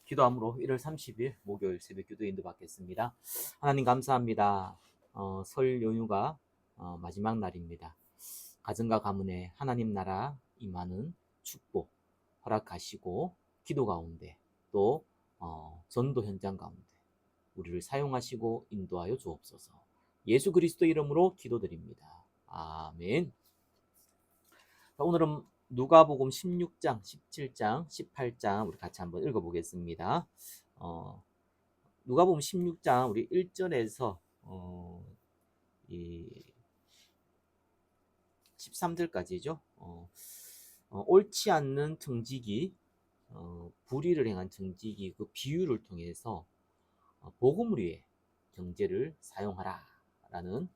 기도함으로 1월 30일 목요일 새벽 기도 인도 받겠습니다. 하나님 감사합니다. 설 연휴가 마지막 날입니다. 가정과 가문에 하나님 나라 임하는 축복 허락하시고 기도 가운데 또 전도 현장 가운데 우리를 사용하시고 인도하여 주옵소서. 예수 그리스도 이름으로 기도드립니다. 아멘. 오늘은 누가복음 16장, 17장, 18장 우리 같이 한번 읽어보겠습니다. 누가복음 16장 우리 1절에서 이 13절까지죠. 옳지 않는 정직이 불의를 행한 정직이 그 비유를 통해서 복음을 위해 경제를 사용하라 라는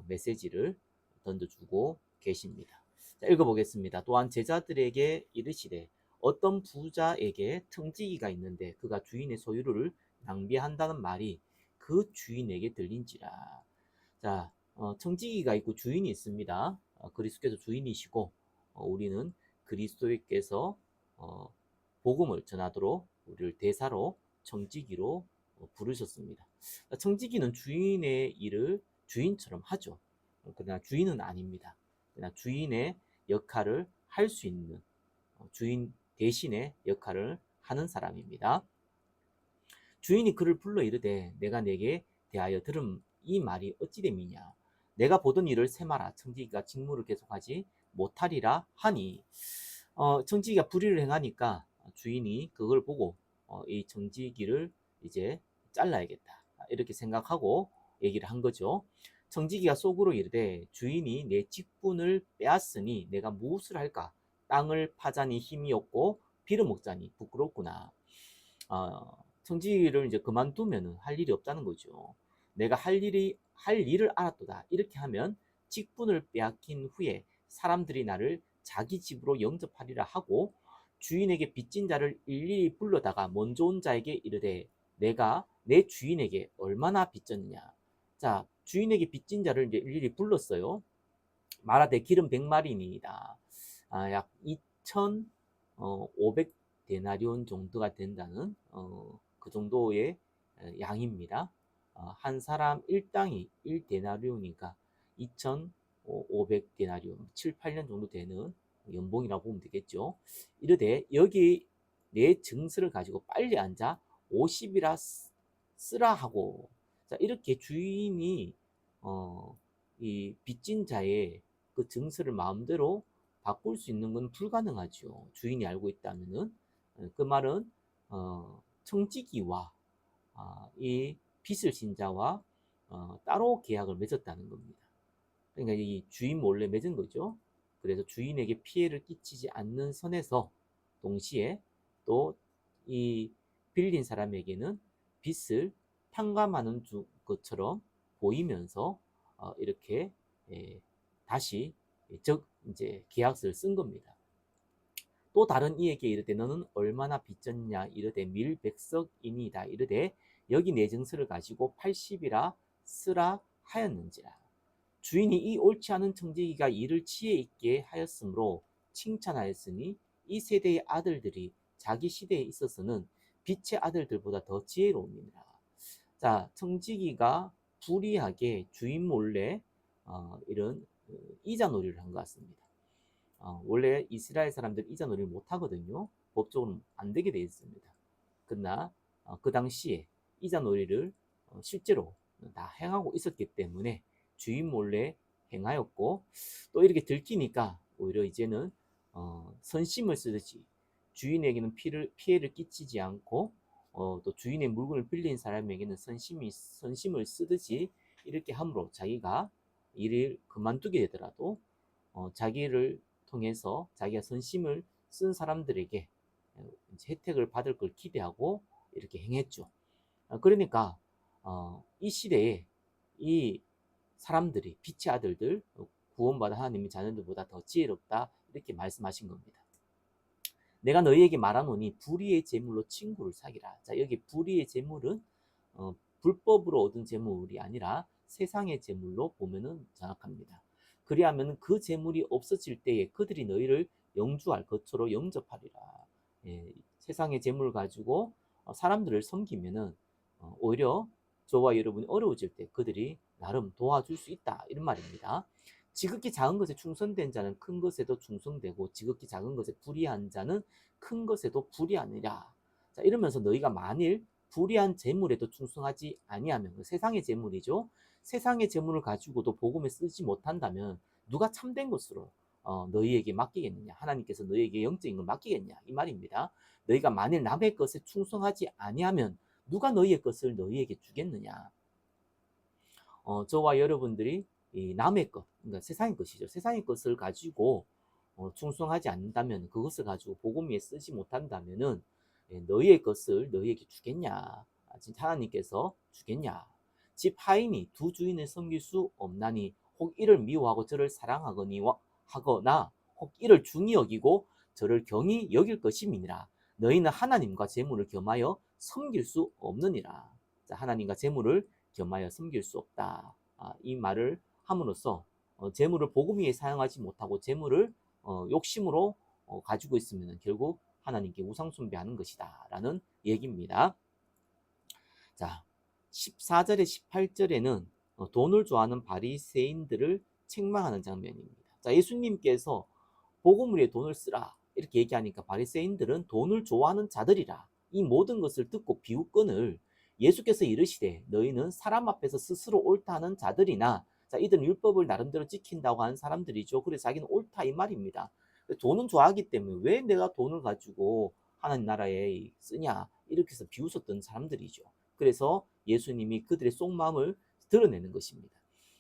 메시지를 던져주고 계십니다. 자, 읽어보겠습니다. 또한 제자들에게 이르시되 어떤 부자에게 청지기가 있는데 그가 주인의 소유를 낭비한다는 말이 그 주인에게 들린지라. 자, 청지기가 있고 주인이 있습니다. 그리스도께서 주인이시고 우리는 그리스도께서 복음을 전하도록 우리를 대사로 청지기로 부르셨습니다. 청지기는 주인의 일을 주인처럼 하죠. 그러나 주인은 아닙니다. 그러나 주인의 역할을 할 수 있는 주인 대신의 역할을 하는 사람입니다. 주인이 그를 불러 이르되 내가 내게 대하여 들은 이 말이 어찌 됨이냐. 내가 보던 일을 세마라. 청지기가 직무를 계속하지 못하리라 하니 청지기가 불의를 행하니까 주인이 그걸 보고 이 청지기를 이제 잘라야겠다 이렇게 생각하고 얘기를 한 거죠. 청지기가 속으로 이르되 주인이 내 직분을 빼앗으니 내가 무엇을 할까. 땅을 파자니 힘이 없고 빌어먹자니 부끄럽구나. 청지기를 이제 그만두면 할 일이 없다는 거죠. 내가 할 일을 알았도다 이렇게 하면 직분을 빼앗긴 후에 사람들이 나를 자기 집으로 영접하리라 하고 주인에게 빚진 자를 일일이 불러다가 먼저 온 자에게 이르되 내가 내 주인에게 얼마나 빚졌느냐. 자, 주인에게 빚진 자를 이제 일일이 불렀어요. 말하되 기름 100마리니이다. 약 2,500 데나리온 정도가 된다는 그 정도의 양입니다. 한 사람 일당이 1데나리온이니까 2,500 데나리온, 7, 8년 정도 되는 연봉이라고 보면 되겠죠. 이르되 여기 내 증서를 가지고 빨리 앉아 50이라 쓰라 하고. 자, 이렇게 주인이 이 빚진 자의 그 증서를 마음대로 바꿀 수 있는 건 불가능하죠. 주인이 알고 있다면은. 그 말은 청지기와 이 빚을 진 자와 따로 계약을 맺었다는 겁니다. 그러니까 이 주인 몰래 맺은 거죠. 그래서 주인에게 피해를 끼치지 않는 선에서 동시에 또 이 빌린 사람에게는 빚을 탕감하는 것처럼 보이면서 이렇게 다시 이제 계약서를 쓴 겁니다. 또 다른 이에게 이르되 너는 얼마나 빚졌냐 이르되 밀백석이니이다 이르되 여기 내 증서를 가지고 80이라 쓰라 하였는지라. 주인이 이 옳지 않은 청지기가 이를 지혜 있게 하였으므로 칭찬하였으니 이 세대의 아들들이 자기 시대에 있어서는 빛의 아들들보다 더 지혜로우니라. 자, 청지기가 불의하게 주인 몰래 이런 이자놀이를 한 것 같습니다. 원래 이스라엘 사람들 이자놀이를 못 하거든요. 법적으로 안 되게 되어 있습니다. 그러나 그 당시에 이자놀이를 실제로 다 행하고 있었기 때문에 주인 몰래 행하였고, 또 이렇게 들키니까 오히려 이제는 선심을 쓰듯이 주인에게는 피해를 끼치지 않고 또 주인의 물건을 빌린 사람에게는 선심을 쓰듯이 이렇게 함으로 자기가 일을 그만두게 되더라도 자기를 통해서 자기가 선심을 쓴 사람들에게 혜택을 받을 걸 기대하고 이렇게 행했죠. 그러니까 이 시대에 이 사람들이 빛의 아들들 구원받아 하나님의 자녀들보다 더 지혜롭다 이렇게 말씀하신 겁니다. 내가 너희에게 말하노니 불의의 재물로 친구를 사귀라. 자, 여기 불의의 재물은 불법으로 얻은 재물이 아니라 세상의 재물로 보면은 정확합니다. 그리하면 그 재물이 없어질 때에 그들이 너희를 영주할 것으로 영접하리라. 세상의 재물 가지고 사람들을 섬기면은 오히려 저와 여러분이 어려워질 때 그들이 나름 도와줄 수 있다 이런 말입니다. 지극히 작은 것에 충성된 자는 큰 것에도 충성되고 지극히 작은 것에 불의한 자는 큰 것에도 불의하느라. 자, 이러면서 너희가 만일 불의한 재물에도 충성하지 아니하면 세상의 재물이죠. 세상의 재물을 가지고도 복음에 쓰지 못한다면 누가 참된 것으로 너희에게 맡기겠느냐? 하나님께서 너희에게 영적인 걸 맡기겠냐? 이 말입니다. 너희가 만일 남의 것에 충성하지 아니하면 누가 너희의 것을 너희에게 주겠느냐? 저와 여러분들이 이 남의 것, 그러니까 세상의 것이죠. 세상의 것을 가지고 충성하지 않는다면 그것을 가지고 복음 위에 쓰지 못한다면은 너희의 것을 너희에게 주겠냐? 진짜 하나님께서 주겠냐? 집 하인이 두 주인을 섬길 수 없나니 혹 이를 미워하고 저를 사랑하거니와 하거나 혹 이를 중히 여기고 저를 경히 여길 것임이니라. 너희는 하나님과 재물을 겸하여 섬길 수 없느니라. 자, 하나님과 재물을 겸하여 섬길 수 없다. 이 말을 함으로써 재물을 복음 위에 사용하지 못하고 재물을 욕심으로 가지고 있으면 결국 하나님께 우상 숭배하는 것이다 라는 얘기입니다. 자, 14절에 18절에는 돈을 좋아하는 바리새인들을 책망하는 장면입니다. 자, 예수님께서 복음을 위해 돈을 쓰라 이렇게 얘기하니까 바리새인들은 돈을 좋아하는 자들이라 이 모든 것을 듣고 비웃건을 예수께서 이르시되 너희는 사람 앞에서 스스로 옳다 하는 자들이나, 자, 이들은 율법을 나름대로 지킨다고 하는 사람들이죠. 그래서 자기는 옳다 이 말입니다. 돈은 좋아하기 때문에 왜 내가 돈을 가지고 하나님 나라에 쓰냐 이렇게 해서 비웃었던 사람들이죠. 그래서 예수님이 그들의 속마음을 드러내는 것입니다.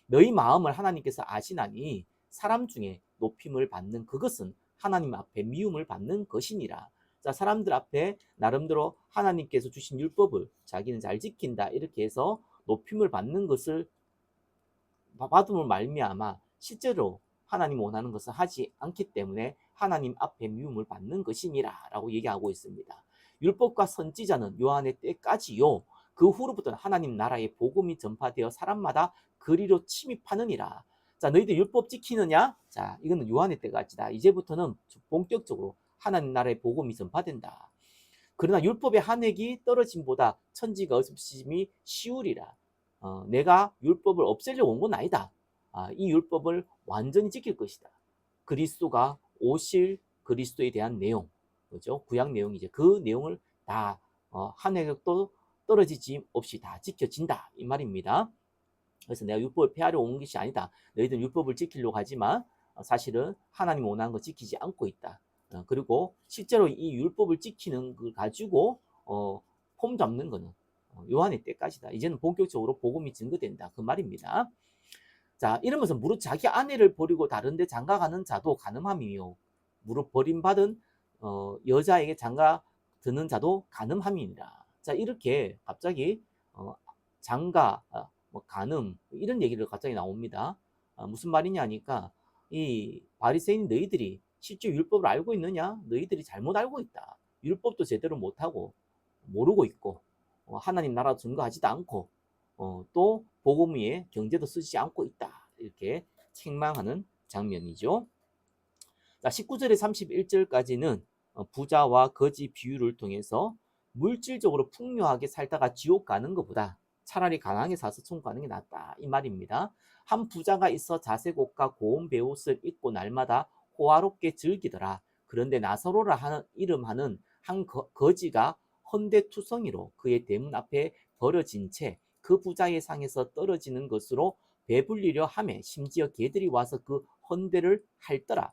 너희 마음을 하나님께서 아시나니 사람 중에 높임을 받는 그것은 하나님 앞에 미움을 받는 것이니라. 자, 사람들 앞에 나름대로 하나님께서 주신 율법을 자기는 잘 지킨다 이렇게 해서 높임을 받는 것을 받음을 말미암아 실제로 하나님 원하는 것을 하지 않기 때문에 하나님 앞에 미움을 받는 것이니라 라고 얘기하고 있습니다. 율법과 선지자는 요한의 때까지요. 그 후로부터는 하나님 나라의 복음이 전파되어 사람마다 그리로 침입하느니라. 자, 너희들 율법 지키느냐? 자, 이거는 요한의 때까지다. 이제부터는 본격적으로 하나님 나라의 복음이 전파된다. 그러나 율법의 한획이 떨어짐보다 천지가 없으심이 쉬우리라. 내가 율법을 없애려고 온 건 아니다. 이 율법을 완전히 지킬 것이다. 그리스도가 오실 그리스도에 대한 내용, 그죠? 구약 내용이죠. 그 내용을 다 한 획도 떨어지지 없이 다 지켜진다 이 말입니다. 그래서 내가 율법을 폐하려 온 것이 아니다. 너희들은 율법을 지키려고 하지만 사실은 하나님 원하는 거 지키지 않고 있다. 그리고 실제로 이 율법을 지키는 걸 가지고 폼 잡는 거는 요한의 때까지다. 이제는 본격적으로 복음이 증거된다. 그 말입니다. 자, 이러면서 무릇 자기 아내를 버리고 다른데 장가가는 자도 간음함이요. 무릇 버림받은 여자에게 장가 드는 자도 간음함이니라. 자, 이렇게 갑자기 장가, 뭐 간음 이런 얘기를 갑자기 나옵니다. 무슨 말이냐 하니까 이 바리새인 너희들이 실제 율법을 알고 있느냐? 너희들이 잘못 알고 있다. 율법도 제대로 못하고 모르고 있고 하나님 나라 증거하지도 않고 또 복음 위에 경제도 쓰지 않고 있다. 이렇게 책망하는 장면이죠. 자, 19절에 31절까지는 부자와 거지 비유를 통해서 물질적으로 풍요하게 살다가 지옥 가는 것보다 차라리 가난하게 사서 천국 가는 게 낫다 이 말입니다. 한 부자가 있어 자색옷과 고운 베옷을 입고 날마다 호화롭게 즐기더라. 그런데 나사로라 하는 이름하는 한 거지가 헌데투성이로 그의 대문 앞에 버려진 채 그 부자의 상에서 떨어지는 것으로 배불리려 하매 심지어 개들이 와서 그 헌데를 핥더라.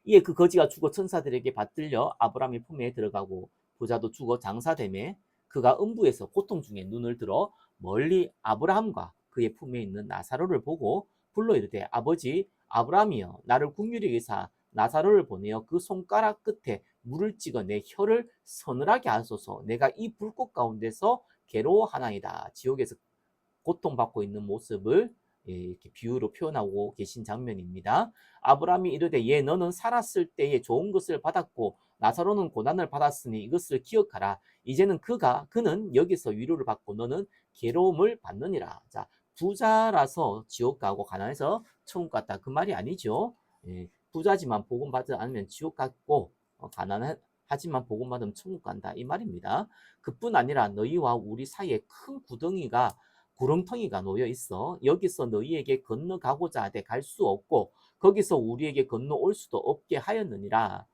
이에 그 거지가 죽어 천사들에게 받들려 아브라함의 품에 들어가고 부자도 죽어 장사되매 그가 음부에서 고통 중에 눈을 들어 멀리 아브라함과 그의 품에 있는 나사로를 보고 불러 이르되 아버지 아브라함이여 나를 긍휼히 여기사 나사로를 보내어 그 손가락 끝에 물을 찍어 내 혀를 서늘하게 하소서. 내가 이 불꽃 가운데서 괴로워하나이다. 지옥에서 고통받고 있는 모습을 이렇게 비유로 표현하고 계신 장면입니다. 아브라함이 이르되 예 너는 살았을 때에 좋은 것을 받았고 나사로는 고난을 받았으니 이것을 기억하라. 이제는 그는 여기서 위로를 받고 너는 괴로움을 받느니라. 자, 부자라서 지옥 가고 가난해서 천국 갔다 그 말이 아니죠. 부자지만 복음 받지 않으면 지옥 갔고 가난하지만 하지만 복음 받으면 천국 간다 이 말입니다. 그뿐 아니라 너희와 우리 사이에 큰 구렁텅이가 놓여 있어. 여기서 너희에게 건너가고자 하되 갈 수 없고 거기서 우리에게 건너올 수도 없게 하였느니라.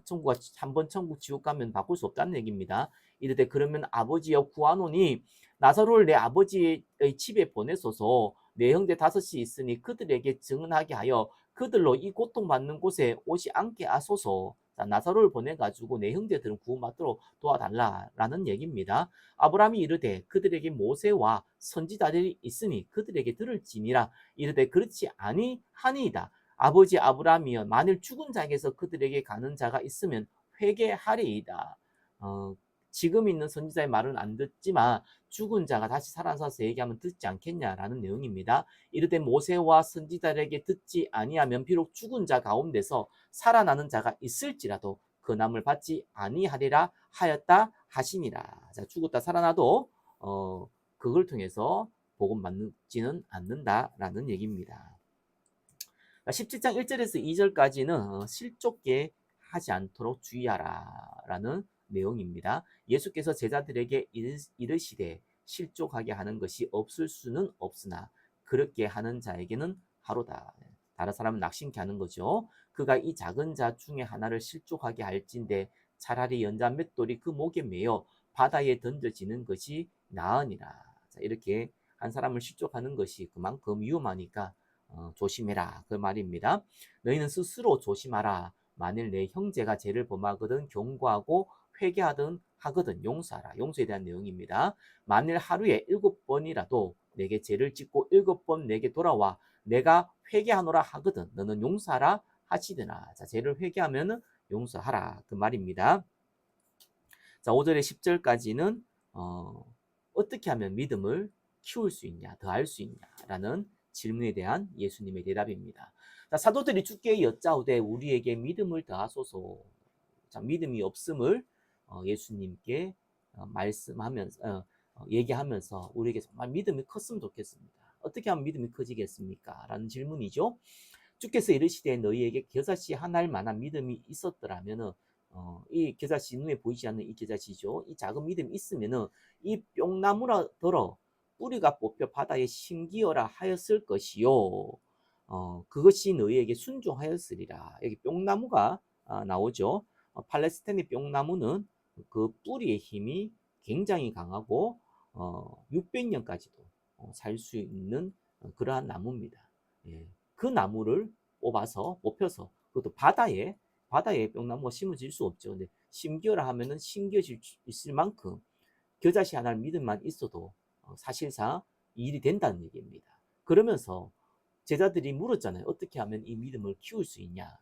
천국과 한번 천국 지옥 가면 바꿀 수 없다는 얘기입니다. 이르되 그러면 아버지여 구하노니 나사로를 내 아버지의 집에 보내소서. 내 형제 다섯이 있으니 그들에게 증언하게 하여 그들로 이 고통받는 곳에 오지 않게 하소서. 나사로를 보내가지고 내 형제들은 구원받도록 도와달라라는 얘기입니다. 아브라함이 이르되 그들에게 모세와 선지자들이 있으니 그들에게 들을지니라. 이르되 그렇지 아니하니이다. 아버지 아브라함이여 만일 죽은 자에게서 그들에게 가는 자가 있으면 회개하리이다. 지금 있는 선지자의 말은 안 듣지만 죽은 자가 다시 살아나서 얘기하면 듣지 않겠냐라는 내용입니다. 이르되 모세와 선지자들에게 듣지 아니하면 비록 죽은 자 가운데서 살아나는 자가 있을지라도 그 남을 받지 아니하리라 하였다 하시니라. 자, 죽었다 살아나도 그걸 통해서 복음 받지는 않는다라는 얘기입니다. 17장 1절에서 2절까지는 실족게 하지 않도록 주의하라라는 내용입니다. 예수께서 제자들에게 이르시되 실족하게 하는 것이 없을 수는 없으나 그렇게 하는 자에게는 하로다. 다른 사람은 낙심케 하는 거죠. 그가 이 작은 자 중에 하나를 실족하게 할진대 차라리 연자 맷돌이 그 목에 매여 바다에 던져지는 것이 나으니라. 자, 이렇게 한 사람을 실족하는 것이 그만큼 위험하니까 조심해라 그 말입니다. 너희는 스스로 조심하라. 만일 내 형제가 죄를 범하거든 경고하고 회개하든 하거든 용서하라. 용서에 대한 내용입니다. 만일 하루에 7번이라도 내게 죄를 짓고 7번 내게 돌아와 내가 회개하노라 하거든 너는 용서하라 하시드나. 자, 죄를 회개하면 용서하라 그 말입니다. 자, 5절에 10절까지는 어떻게 하면 믿음을 키울 수 있냐, 더할 수 있냐라는 질문에 대한 예수님의 대답입니다. 자, 사도들이 주께 여짜오되 우리에게 믿음을 더하소서. 자, 믿음이 없음을 예수님께 말씀하면서 얘기하면서 우리에게 정말 믿음이 컸으면 좋겠습니다. 어떻게 하면 믿음이 커지겠습니까? 라는 질문이죠. 주께서 이르시되 너희에게 겨자씨 하나일 만한 믿음이 있었더라면은 이 겨자씨 눈에 보이지 않는 이 겨자씨죠. 이 작은 믿음이 있으면은 이 뿅나무라 더러 뿌리가 뽑혀 바다에 심기어라 하였을 것이요. 그것이 너희에게 순종하였으리라. 여기 뿅나무가 나오죠. 팔레스타인의 뿅나무는 그 뿌리의 힘이 굉장히 강하고 600년까지도 살 수 있는 그러한 나무입니다. 예. 그 나무를 뽑혀서 그것도 바다에 뿅나무가 심어질 수 없죠. 근데 심기어라 하면은 심겨질 있을 만큼 겨자씨 하나를 믿음만 있어도 사실상 일이 된다는 얘기입니다. 그러면서 제자들이 물었잖아요. 어떻게 하면 이 믿음을 키울 수 있냐?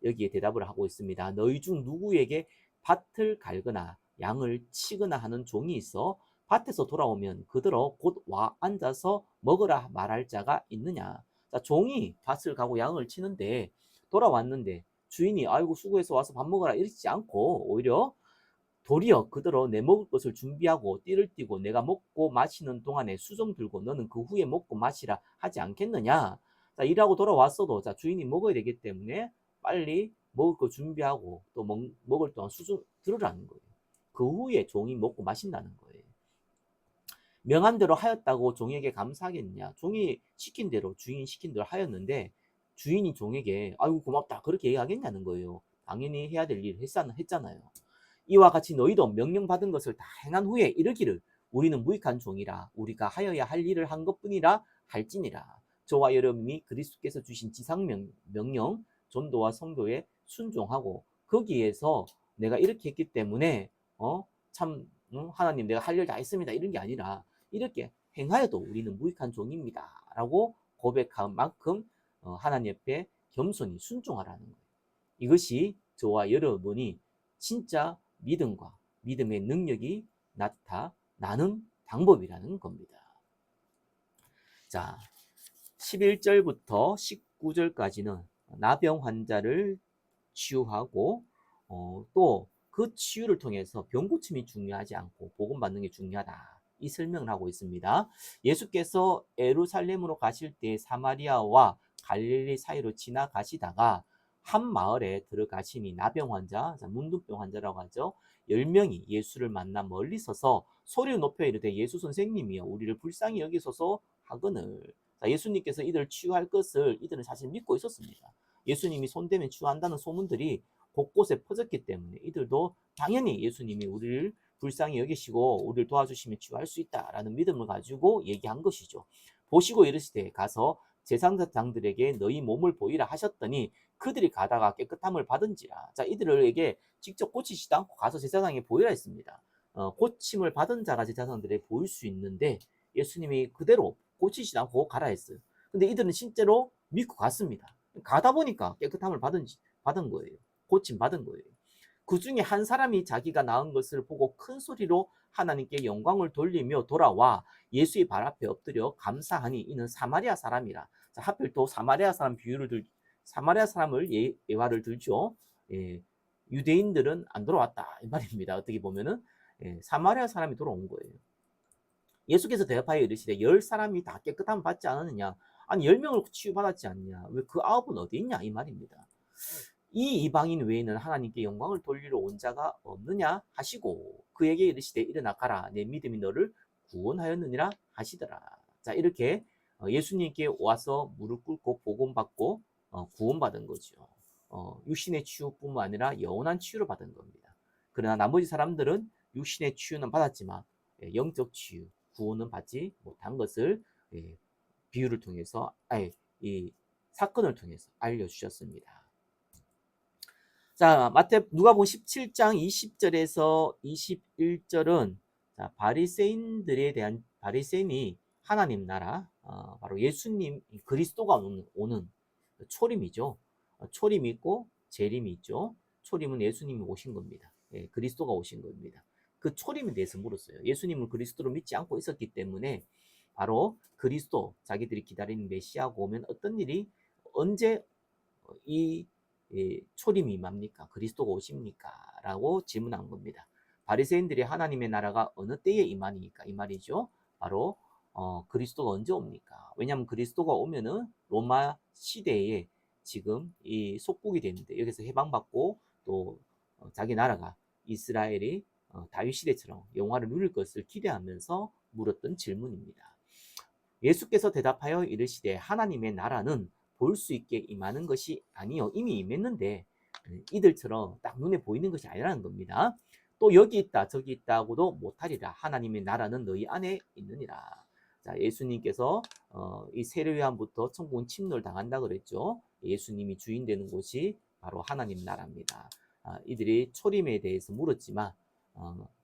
여기에 대답을 하고 있습니다. 너희 중 누구에게 밭을 갈거나 양을 치거나 하는 종이 있어 밭에서 돌아오면 그대로 곧 와 앉아서 먹으라 말할 자가 있느냐? 자, 종이 밭을 가고 양을 치는데 돌아왔는데 주인이 아이고 수고해서 와서 밥 먹어라 이러지 않고 오히려 도리어 그대로 내 먹을 것을 준비하고 띠를 띠고 내가 먹고 마시는 동안에 수종 들고 너는 그 후에 먹고 마시라 하지 않겠느냐? 자, 일하고 돌아왔어도 자, 주인이 먹어야 되기 때문에 빨리 먹을 거 준비하고 또 먹을 동안 수종 들으라는 거예요. 그 후에 종이 먹고 마신다는 거예요. 명한 대로 하였다고 종에게 감사하겠냐? 종이 시킨 대로 주인 시킨 대로 하였는데 주인이 종에게 아이고 고맙다 그렇게 얘기하겠냐는 거예요. 당연히 해야 될 일을 했잖아요. 이와 같이 너희도 명령받은 것을 다 행한 후에 이르기를 우리는 무익한 종이라 우리가 하여야 할 일을 한 것뿐이라 할지니라. 저와 여러분이 그리스도께서 주신 지상명령 전도와 성도에 순종하고 거기에서 내가 이렇게 했기 때문에 참 하나님 내가 할 일 다 했습니다 이런 게 아니라 이렇게 행하여도 우리는 무익한 종입니다 라고 고백한 만큼 하나님 옆에 겸손히 순종하라는 거예요. 이것이 저와 여러분이 진짜 믿음과 믿음의 능력이 나타나는 방법이라는 겁니다. 자, 11절부터 19절까지는 나병 환자를 치유하고 또 그 치유를 통해서 병 고침이 중요하지 않고 복음 받는 게 중요하다. 이 설명을 하고 있습니다. 예수께서 예루살렘으로 가실 때 사마리아와 갈릴리 사이로 지나가시다가 한 마을에 들어가시니 나병 환자, 문둥병 환자라고 하죠. 10명이 예수를 만나 멀리 서서 소리를 높여 이르되 예수 선생님이여 우리를 불쌍히 여기소서 하거늘. 자, 예수님께서 이들을 치유할 것을 이들은 사실 믿고 있었습니다. 예수님이 손대면 치유한다는 소문들이 곳곳에 퍼졌기 때문에 이들도 당연히 예수님이 우리를 불쌍히 여기시고 우리를 도와주시면 치유할 수 있다라는 믿음을 가지고 얘기한 것이죠. 보시고 이르시되 가서 제사장들에게 너희 몸을 보이라 하셨더니 그들이 가다가 깨끗함을 받은지라. 자, 이들에게 직접 고치시지 않고 가서 제사장에게 보이라 했습니다. 고침을 받은 자가 제사장들에게 보일 수 있는데 예수님이 그대로 고치시지 않고 가라 했어요. 근데 이들은 실제로 믿고 갔습니다. 가다 보니까 깨끗함을 받은 거예요. 고침 받은 거예요. 그 중에 한 사람이 자기가 나은 것을 보고 큰 소리로 하나님께 영광을 돌리며 돌아와 예수의 발 앞에 엎드려 감사하니 이는 사마리아 사람이라. 자, 하필 또 사마리아 사람을 예화를 들죠. 예, 유대인들은 안 돌아왔다 이 말입니다. 어떻게 보면은 사마리아 사람이 돌아온 거예요. 예수께서 대답하여 이르시되 10사람이 다 깨끗함을 받지 않았느냐? 아니 10명을 치유받았지 않냐? 왜 그 9은 어디 있냐? 이 말입니다. 이 이방인 외에는 하나님께 영광을 돌리러 온 자가 없느냐 하시고 그에게 이르시되 일어나 가라 내 믿음이 너를 구원하였느니라 하시더라. 자, 이렇게 예수님께 와서 무릎 꿇고 복음받고 구원받은 거죠. 육신의 치유뿐만 아니라 영원한 치유를 받은 겁니다. 그러나 나머지 사람들은 육신의 치유는 받았지만 영적 치유, 구원은 받지 못한 것을 비유를 통해서 이 사건을 통해서 알려주셨습니다. 자, 누가복음 17장 20절에서 21절은 바리새인이 하나님 나라, 바로 예수님 그리스도가 오는 초림이죠. 초림이 있고 재림이 있죠. 초림은 예수님이 오신 겁니다. 그리스도가 오신 겁니다. 그 초림에 대해서 물었어요. 예수님을 그리스도로 믿지 않고 있었기 때문에 바로 그리스도, 자기들이 기다리는 메시아가 오면 어떤 일이 언제 이 초림이 임합니까? 그리스도가 오십니까? 라고 질문한 겁니다. 바리새인들이 하나님의 나라가 어느 때에 임하니까 이 말이죠. 바로 그리스도가 언제 옵니까? 왜냐하면 그리스도가 오면은 로마 시대에 지금 이 속국이 되는데 여기서 해방받고 또 자기 나라가 이스라엘이 다윗 시대처럼 영화를 누릴 것을 기대하면서 물었던 질문입니다. 예수께서 대답하여 이르시되 하나님의 나라는 볼 수 있게 임하는 것이 아니요 이미 임했는데 이들처럼 딱 눈에 보이는 것이 아니라는 겁니다. 또 여기 있다 저기 있다고도 못하리라. 하나님의 나라는 너희 안에 있느니라. 자, 예수님께서 이 세례요한부터 천국은 침노를 당한다 그랬죠. 예수님이 주인 되는 곳이 바로 하나님 나라입니다. 이들이 초림에 대해서 물었지만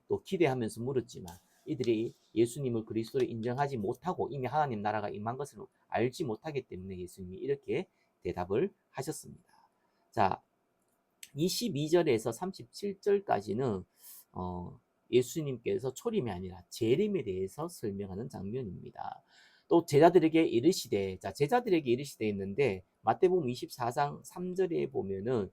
또 기대하면서 물었지만 이들이 예수님을 그리스도로 인정하지 못하고 이미 하나님 나라가 임한 것을 알지 못하기 때문에 예수님이 이렇게 대답을 하셨습니다. 자, 22절에서 37절까지는 예수님께서 초림이 아니라 재림에 대해서 설명하는 장면입니다. 또 제자들에게 이르시되, 자, 제자들에게 이르시되 있는데 마태복음 24장 3절에 보면은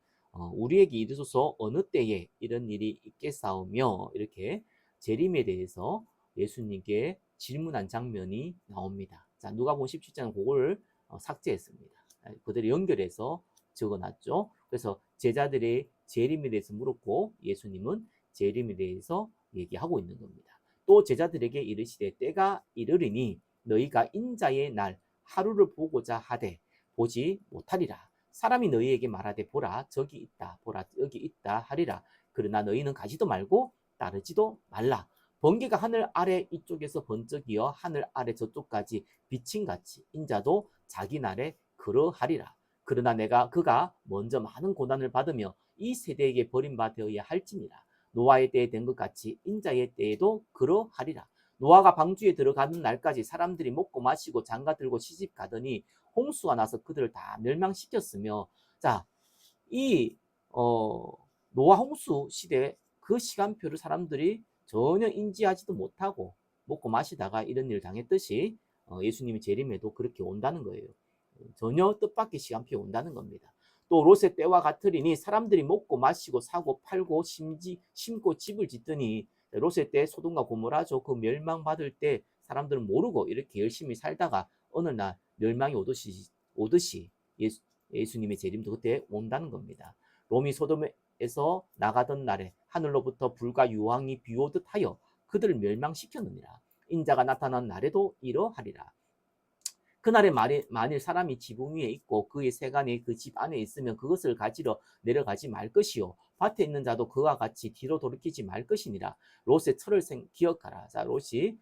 우리에게 이르소서 어느 때에 이런 일이 있겠사오며 이렇게 재림에 대해서 예수님께 질문한 장면이 나옵니다. 자, 누가복음 17장은 그걸 삭제했습니다. 그대로 연결해서 적어놨죠. 그래서 제자들의 재림에 대해서 물었고 예수님은 재림에 대해서 얘기하고 있는 겁니다. 또 제자들에게 이르시되 때가 이르리니 너희가 인자의 날 하루를 보고자 하되 보지 못하리라. 사람이 너희에게 말하되 보라 저기 있다 보라 여기 있다 하리라. 그러나 너희는 가지도 말고 따르지도 말라. 번개가 하늘 아래 이쪽에서 번쩍이어 하늘 아래 저쪽까지 비침같이 인자도 자기 날에 그러하리라. 그러나 그가 먼저 많은 고난을 받으며 이 세대에게 버림받아야 할지니라. 노아의 때에 된 것 같이 인자의 때에도 그러하리라. 노아가 방주에 들어가는 날까지 사람들이 먹고 마시고 장가 들고 시집 가더니 홍수가 나서 그들을 다 멸망시켰으며, 자, 이 노아 홍수 시대 그 시간표를 사람들이 전혀 인지하지도 못하고 먹고 마시다가 이런 일을 당했듯이 예수님이 재림에도 그렇게 온다는 거예요. 전혀 뜻밖의 시간표에 온다는 겁니다. 또 롯의 때와 같으리니 사람들이 먹고 마시고 사고 팔고 심고 집을 짓더니 롯의 때 소돔과 고모라죠. 그 멸망받을 때 사람들은 모르고 이렇게 열심히 살다가 어느 날 멸망이 오듯이 예수님의 재림도 그때 온다는 겁니다. 롬이 소돔에서 나가던 날에 하늘로부터 불과 유황이 비오듯 하여 그들을 멸망시켰느니라. 인자가 나타난 날에도 이러하리라. 그날에 만일 사람이 지붕 위에 있고 그의 세간이 그 집 안에 있으면 그것을 가지러 내려가지 말 것이요 밭에 있는 자도 그와 같이 뒤로 돌이키지 말 것이니라. 롯의 철을 기억하라. 자, 롯이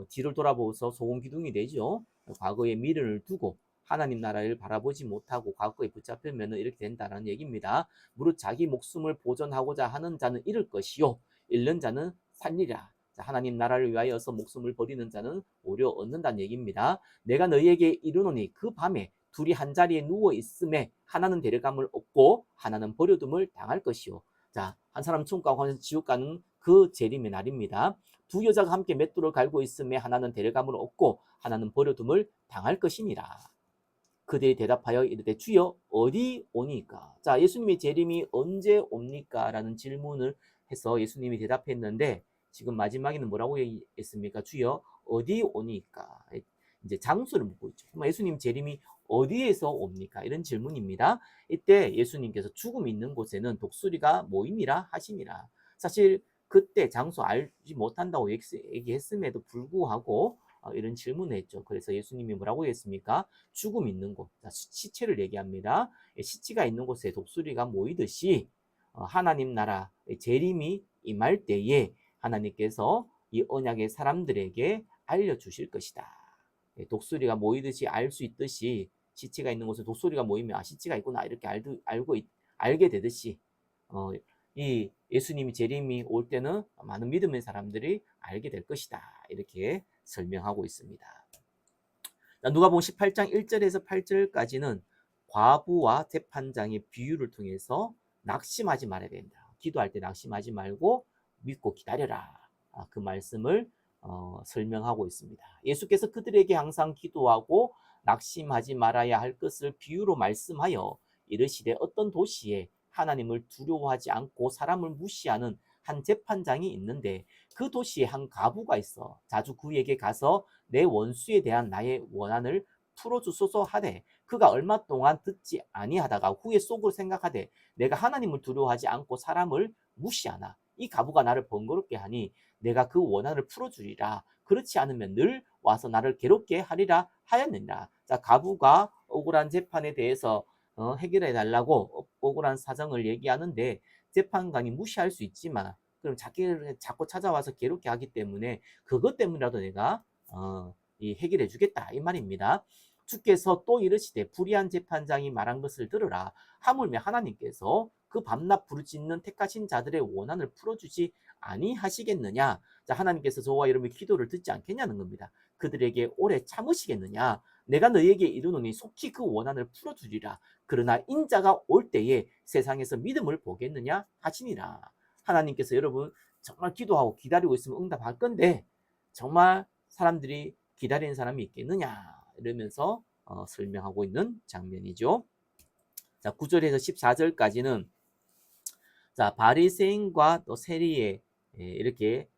뒤를 돌아보면서 소금 기둥이 되죠. 과거에 미련을 두고 하나님 나라를 바라보지 못하고 과거에 붙잡히면 이렇게 된다는 얘기입니다. 무릇 자기 목숨을 보존하고자 하는 자는 잃을 것이요 잃는 자는 살리라. 자, 하나님 나라를 위하여서 목숨을 버리는 자는 오히려 얻는다는 얘기입니다. 내가 너희에게 이르노니 그 밤에 둘이 한 자리에 누워 있음에 하나는 데려감을 얻고 하나는 버려둠을 당할 것이요. 자, 한 사람 천국 가고 하나는 지옥 가는 그 재림의 날입니다. 두 여자가 함께 맷돌을 갈고 있음에 하나는 데려감을 얻고 하나는 버려둠을 당할 것이니라. 그들이 대답하여 이르되 주여 어디 오니까? 자, 예수님의 재림이 언제 옵니까? 라는 질문을 해서 예수님이 대답했는데 지금 마지막에는 뭐라고 했습니까? 주여 어디 오니까? 이제 장소를 묻고 있죠. 그럼 예수님 재림이 어디에서 옵니까? 이런 질문입니다. 이때 예수님께서 죽음이 있는 곳에는 독수리가 모이니라 하시니라. 사실 그때 장소 알지 못한다고 얘기했음에도 불구하고 이런 질문을 했죠. 그래서 예수님이 뭐라고 했습니까? 죽음 있는 곳, 시체를 얘기합니다. 시체가 있는 곳에 독수리가 모이듯이 하나님 나라 재림이 임할 때에 하나님께서 이 언약의 사람들에게 알려주실 것이다. 독수리가 모이듯이 알 수 있듯이 시체가 있는 곳에 독수리가 모이면 시체가 있구나 이렇게 알게 되듯이 이 예수님이 재림이 올 때는 많은 믿음의 사람들이 알게 될 것이다. 이렇게 설명하고 있습니다. 누가복음 18장 1절에서 8절까지는 과부와 재판장의 비유를 통해서 낙심하지 말아야 된다. 기도할 때 낙심하지 말고 믿고 기다려라. 그 말씀을 설명하고 있습니다. 예수께서 그들에게 항상 기도하고 낙심하지 말아야 할 것을 비유로 말씀하여 이르시되 어떤 도시에 하나님을 두려워하지 않고 사람을 무시하는 한 재판장이 있는데 그 도시에 한 과부가 있어 자주 그에게 가서 내 원수에 대한 나의 원한을 풀어주소서 하되 그가 얼마 동안 듣지 아니하다가 후에 속으로 생각하되 내가 하나님을 두려워하지 않고 사람을 무시하나 이 과부가 나를 번거롭게 하니 내가 그 원한을 풀어주리라. 그렇지 않으면 늘 와서 나를 괴롭게 하리라 하였느니라. 자, 과부가 억울한 재판에 대해서 해결해 달라고 억울한 사정을 얘기하는데 재판관이 무시할 수 있지만 그럼 자꾸 찾아와서 괴롭게 하기 때문에 그것 때문이라도 내가 해결해 주겠다 이 말입니다. 주께서 또 이르시되 불의한 재판장이 말한 것을 들으라. 하물며 하나님께서 그 밤낮 부르짖는 택하신 자들의 원한을 풀어주지 아니하시겠느냐. 자, 하나님께서 저와 여러분의 기도를 듣지 않겠냐는 겁니다. 그들에게 오래 참으시겠느냐. 내가 너희에게 이르노니 속히 그 원한을 풀어주리라. 그러나 인자가 올 때에 세상에서 믿음을 보겠느냐 하시니라. 하나님께서 여러분 정말 기도하고 기다리고 있으면 응답할 건데 정말 사람들이 기다리는 사람이 있겠느냐 이러면서 설명하고 있는 장면이죠. 자, 9절에서 14절까지는 자, 바리새인과 또 세리에 이렇게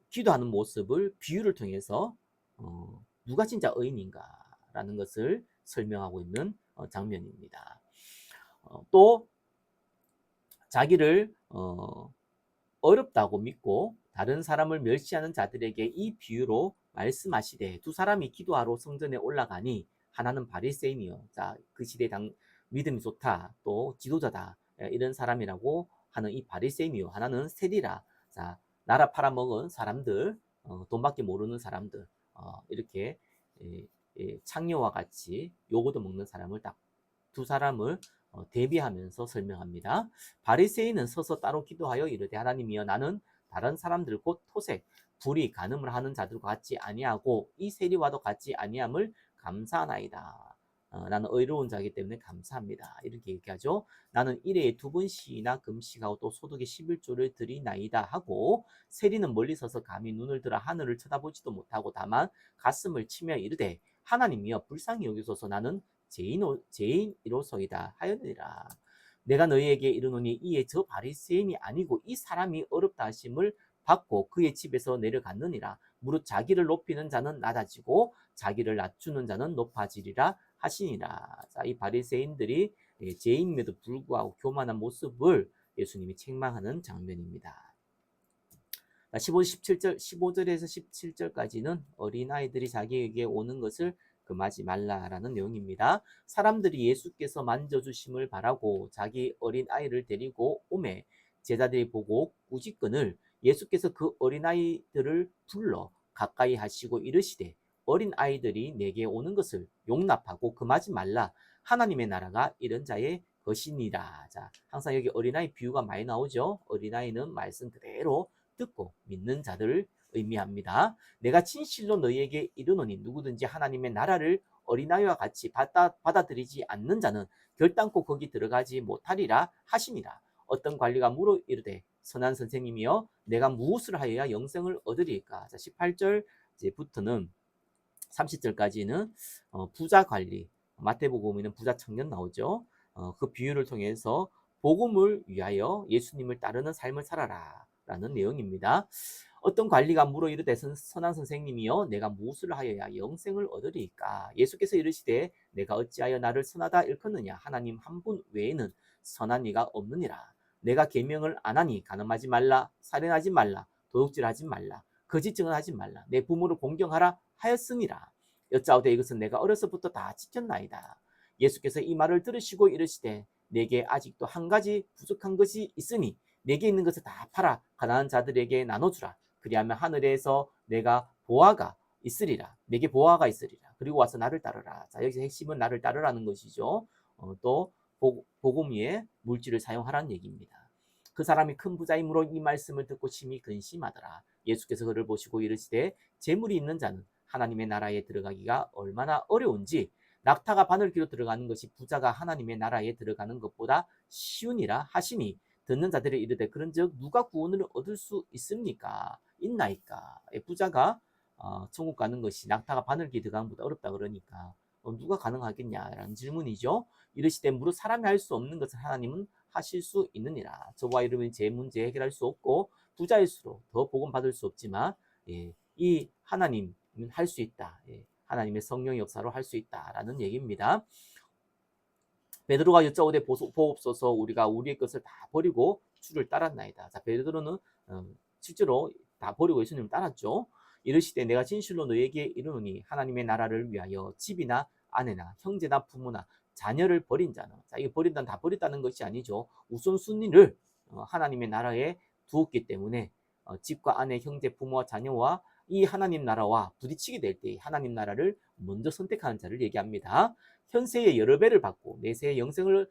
기도하는 모습을 비유를 통해서 누가 진짜 의인인가라는 것을 설명하고 있는 장면입니다. 또 자기를 어렵다고 믿고 다른 사람을 멸시하는 자들에게 이 비유로 말씀하시되 두 사람이 기도하러 성전에 올라가니 하나는 바리새인이요. 자, 그 시대 믿음이 좋다. 또 지도자다. 이런 사람이라고 하는 이 바리새인이요. 하나는 세리라. 자, 나라 팔아먹은 사람들, 돈밖에 모르는 사람들, 이렇게 창녀와 같이 요거도 먹는 사람을 딱 두 사람을 대비하면서 설명합니다. 바리새인은 서서 따로 기도하여 이르되 하나님이여 나는 다른 사람들 곧 토색, 불의, 간음을 하는 자들과 같지 아니하고 이 세리와도 같지 아니함을 감사하나이다. 나는 의로운 자이기 때문에 감사합니다. 이렇게 얘기하죠. 나는 일회에 2번씩이나 금식하고 또 소득의 11조를 드리나이다 하고 세리는 멀리 서서 감히 눈을 들어 하늘을 쳐다보지도 못하고 다만 가슴을 치며 이르되 하나님이여 불쌍히 여기소서 나는 죄인이로소이다 하였느니라. 내가 너희에게 이르노니 이에 저 바리새인이 아니고 이 사람이 어렵다 하심을 받고 그의 집에서 내려갔느니라. 무릇 자기를 높이는 자는 낮아지고 자기를 낮추는 자는 높아지리라 하시니라. 자, 이 바리새인들이 죄인임에도 불구하고 교만한 모습을 예수님이 책망하는 장면입니다. 15절에서 17절까지는 어린아이들이 자기에게 오는 것을 금하지 말라라는 내용입니다. 사람들이 예수께서 만져주심을 바라고 자기 어린아이를 데리고 오매 제자들이 보고 꾸짖거늘 예수께서 그 어린아이들을 불러 가까이 하시고 이르시되 어린아이들이 내게 오는 것을 용납하고 금하지 말라. 하나님의 나라가 이런 자의 것이니라. 자, 항상 여기 어린아이 비유가 많이 나오죠. 어린아이는 말씀 그대로 듣고 믿는 자들을 의미합니다. 내가 진실로 너희에게 이르노니 누구든지 하나님의 나라를 어린아이와 같이 받아들이지 않는 자는 결단코 거기 들어가지 못하리라 하시니라. 어떤 관리가 물어 이르되 선한 선생님이여 내가 무엇을 하여야 영생을 얻으리까? 자, 18절부터는 30절까지는 부자 관리, 마태복음에는 부자 청년 나오죠. 그 비유를 통해서 복음을 위하여 예수님을 따르는 삶을 살아라 라는 내용입니다. 어떤 관리가 물어 이르되 선한 선생님이여 내가 무엇을 하여야 영생을 얻으리까? 예수께서 이르시되 내가 어찌하여 나를 선하다 일컫느냐? 하나님 한 분 외에는 선한 이가 없느니라. 내가 계명을 안 하니 간음하지 말라, 살인하지 말라, 도둑질하지 말라, 거짓 증언하지 말라, 내 부모를 공경하라 하였으니라. 여짜오되 이것은 내가 어려서부터 다 지켰나이다. 예수께서 이 말을 들으시고 이르시되 내게 아직도 한 가지 부족한 것이 있으니 내게 있는 것을 다 팔아 가난한 자들에게 나눠주라. 그리하면 하늘에서 내가 보화가 있으리라. 내게 보화가 있으리라. 그리고 와서 나를 따르라. 자, 여기서 핵심은 나를 따르라는 것이죠. 또 복음 위에 물질을 사용하라는 얘기입니다. 그 사람이 큰 부자이므로 이 말씀을 듣고 심히 근심하더라. 예수께서 그를 보시고 이르시되 재물이 있는 자는 하나님의 나라에 들어가기가 얼마나 어려운지 낙타가 바늘귀로 들어가는 것이 부자가 하나님의 나라에 들어가는 것보다 쉬우니라 하시니 듣는 자들이 이르되 그런즉 누가 구원을 얻을 수 있습니까? 있나이까? 부자가 천국 가는 것이 낙타가 바늘귀 들어가는 것보다 어렵다 그러니까 누가 가능하겠냐라는 질문이죠. 이르시되 무릇 사람이 할 수 없는 것을 하나님은 하실 수 있느니라. 저와 여러분이 제 문제 해결할 수 없고 부자일수록 더 복음 받을 수 없지만 이 하나님은 할 수 있다. 하나님의 성령의 역사로 할 수 있다라는 얘기입니다. 베드로가 여짜오되 보옵소서 우리가 우리의 것을 다 버리고 주를 따랐나이다. 자, 베드로는 실제로 다 버리고 예수님을 따랐죠. 이르시되 내가 진실로 너에게 이르노니 하나님의 나라를 위하여 집이나 아내나 형제나 부모나 자녀를 버린 자는, 자, 이게 버린다는 다 버렸다는 것이 아니죠. 우선순위를 하나님의 나라에 두었기 때문에 집과 아내, 형제, 부모와 자녀와 이 하나님 나라와 부딪히게 될 때 하나님 나라를 먼저 선택하는 자를 얘기합니다. 현세의 여러 배를 받고 내세의 영생을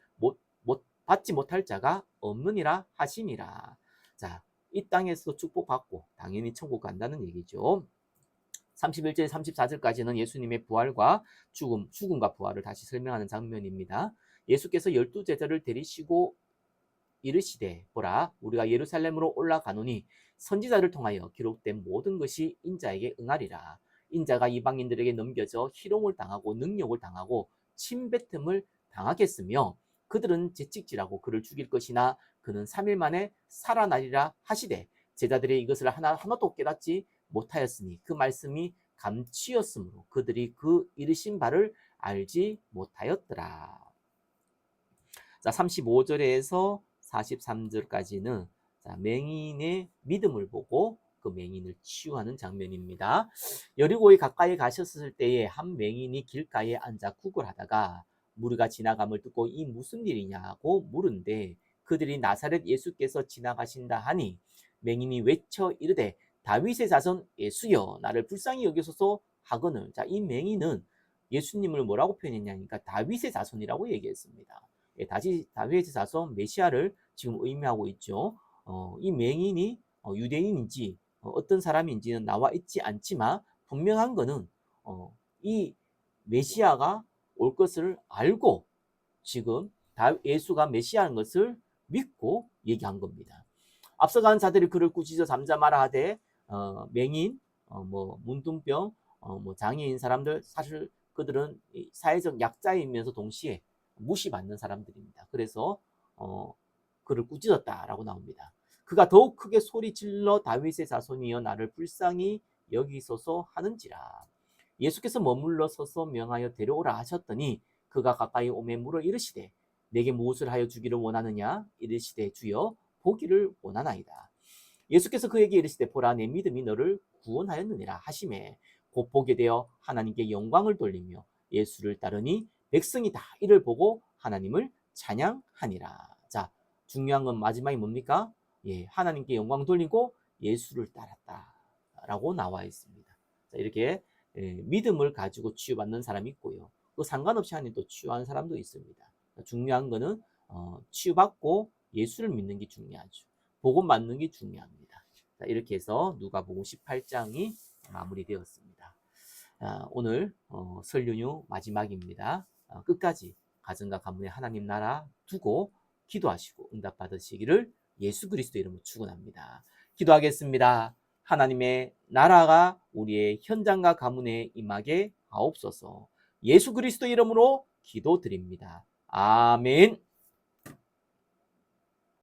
받지 못할 자가 없느니라 하시니라. 자, 이 땅에서 축복받고 당연히 천국 간다는 얘기죠. 31절 34절까지는 예수님의 부활과 죽음과 부활을 다시 설명하는 장면입니다. 예수께서 12제자를 데리시고 이르시되 보라 우리가 예루살렘으로 올라가노니 선지자를 통하여 기록된 모든 것이 인자에게 응하리라. 인자가 이방인들에게 넘겨져 희롱을 당하고 능욕을 당하고 침뱉음을 당하겠으며 그들은 채찍질하고 그를 죽일 것이나 그는 3일 만에 살아나리라 하시되 제자들이 이것을 하나도 깨닫지 못하였으니 그 말씀이 감치였으므로 그들이 그 이르신 바를 알지 못하였더라. 자, 35절에서 43절까지는 맹인의 믿음을 보고 그 맹인을 치유하는 장면입니다. 여리고에 가까이 가셨을 때에 한 맹인이 길가에 앉아 구걸하다가 무리가 지나감을 듣고 이 무슨 일이냐고 물은데 그들이 나사렛 예수께서 지나가신다 하니 맹인이 외쳐 이르되 다윗의 자손 예수여 나를 불쌍히 여기소서 하거늘. 자, 이 맹인은 예수님을 뭐라고 표현했냐니까 다윗의 자손이라고 얘기했습니다. 다윗의 자손 메시아를 지금 의미하고 있죠. 이 맹인이 유대인인지 어떤 사람인지는 나와 있지 않지만 분명한 것은 이 메시아가 올 것을 알고 지금 예수가 메시아인 것을 믿고 얘기한 겁니다. 앞서가는 자들이 그를 꾸짖어 잠잠하라 하되 맹인, 뭐 문둥병, 뭐 장애인 사람들 사실 그들은 사회적 약자이면서 동시에 무시받는 사람들입니다. 그래서 그를 꾸짖었다라고 나옵니다. 그가 더욱 크게 소리질러 다윗의 자손이여 나를 불쌍히 여기소서 하는지라. 예수께서 머물러 서서 명하여 데려오라 하셨더니 그가 가까이 오매 물어 이르시되 내게 무엇을 하여 주기를 원하느냐 이르시되 주여 보기를 원하나이다. 예수께서 그에게 이르시되 보라 내 믿음이 너를 구원하였느니라 하시매 곧 보게 되어 하나님께 영광을 돌리며 예수를 따르니 백성이 다 이를 보고 하나님을 찬양하니라. 자, 중요한 건 마지막이 뭡니까? 예, 하나님께 영광 돌리고 예수를 따랐다라고 나와 있습니다. 자, 이렇게 믿음을 가지고 치유받는 사람이 있고요. 그 상관없이 하나님 또 치유하는 사람도 있습니다. 중요한 거는 치유받고 예수를 믿는 게 중요하죠. 복음 받는 게 중요합니다. 자, 이렇게 해서 누가복음 18장이 마무리되었습니다. 오늘 설 연휴 마지막입니다. 끝까지 가정과 가문에 하나님 나라 두고 기도하시고 응답 받으시기를 예수 그리스도 이름으로 축원합니다. 기도하겠습니다. 하나님의 나라가 우리의 현장과 가문에 임하게 하옵소서. 예수 그리스도 이름으로 기도드립니다. 아멘.